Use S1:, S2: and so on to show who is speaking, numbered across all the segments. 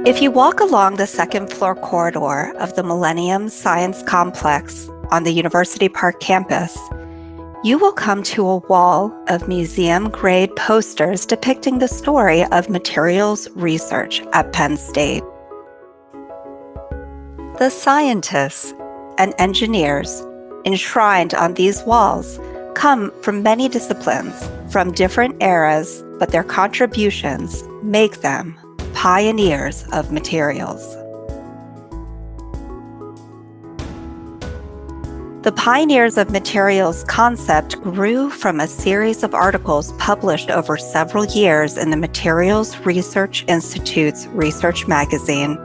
S1: If you walk along the second-floor corridor of the Millennium Science Complex on the University Park campus, you will come to a wall of museum-grade posters depicting the story of materials research at Penn State. The scientists and engineers enshrined on these walls come from many disciplines, from different eras, but their contributions make them pioneers of materials. The Pioneers of Materials concept grew from a series of articles published over several years in the Materials Research Institute's research magazine,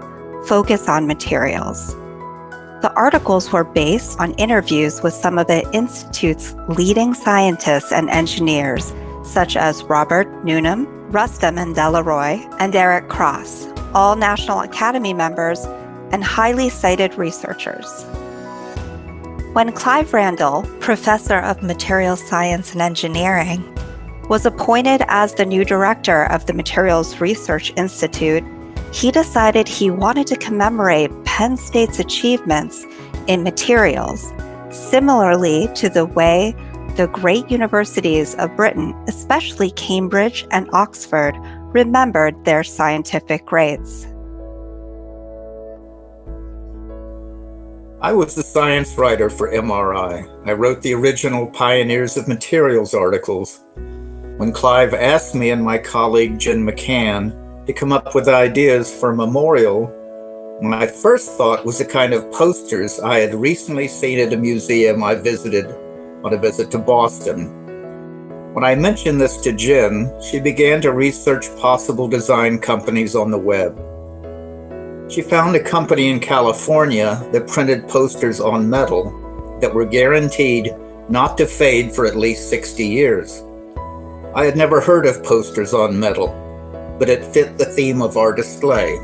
S1: Focus on Materials. The articles were based on interviews with some of the Institute's leading scientists and engineers, such as Robert Newnham, Rustem and Delaroy, and Eric Cross, all National Academy members and highly cited researchers. When Clive Randall, professor of materials science and engineering, was appointed as the new director of the Materials Research Institute, he decided he wanted to commemorate Penn State's achievements in materials, similarly to the way the great universities of Britain, especially Cambridge and Oxford, remembered their scientific greats.
S2: I was the science writer for MRI. I wrote the original Pioneers of Materials articles. When Clive asked me and my colleague Jen McCann to come up with ideas for a memorial, my first thought was the kind of posters I had recently seen at a museum I visited on a visit to Boston. When I mentioned this to Jen, she began to research possible design companies on the web. She found a company in California that printed posters on metal that were guaranteed not to fade for at least 60 years. I had never heard of posters on metal, but it fit the theme of our display.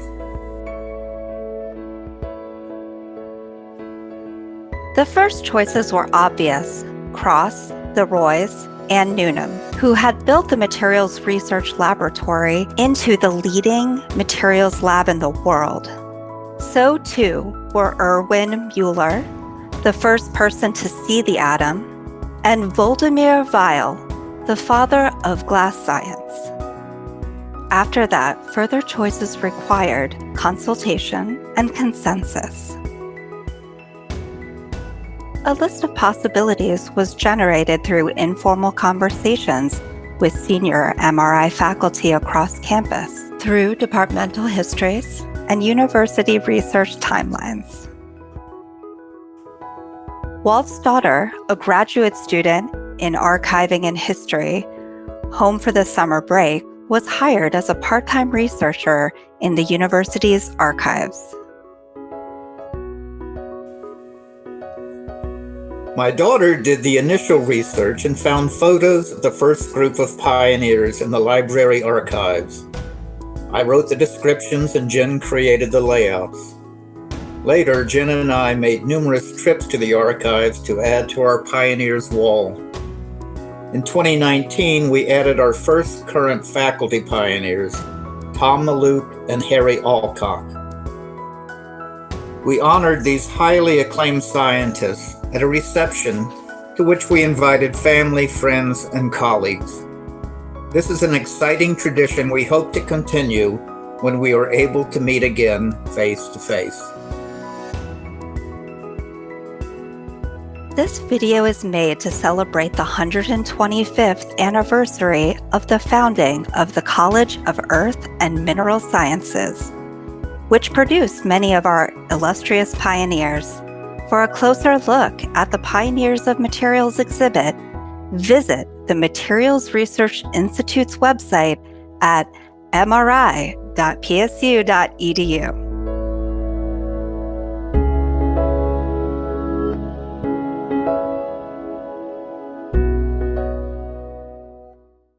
S1: The first choices were obvious: Cross, the Roys, and Newnham, who had built the Materials Research Laboratory into the leading materials lab in the world. So too were Erwin Mueller, the first person to see the atom, and Voldemar Weil, the father of glass science. After that, further choices required consultation and consensus. A list of possibilities was generated through informal conversations with senior MRI faculty across campus, through departmental histories and university research timelines. Walt's daughter, a graduate student in archiving and history, home for the summer break, was hired as a part-time researcher in the university's archives.
S2: My daughter did the initial research and found photos of the first group of pioneers in the library archives. I wrote the descriptions and Jen created the layouts. Later, Jen and I made numerous trips to the archives to add to our Pioneers wall. In 2019, we added our first current faculty pioneers, Tom Malute and Harry Alcock. We honored these highly acclaimed scientists at a reception to which we invited family, friends, and colleagues. This is an exciting tradition we hope to continue when we are able to meet again face to face.
S1: This video is made to celebrate the 125th anniversary of the founding of the College of Earth and Mineral Sciences, which produced many of our illustrious pioneers. For a closer look at the Pioneers of Materials exhibit, visit the Materials Research Institute's website at mri.psu.edu.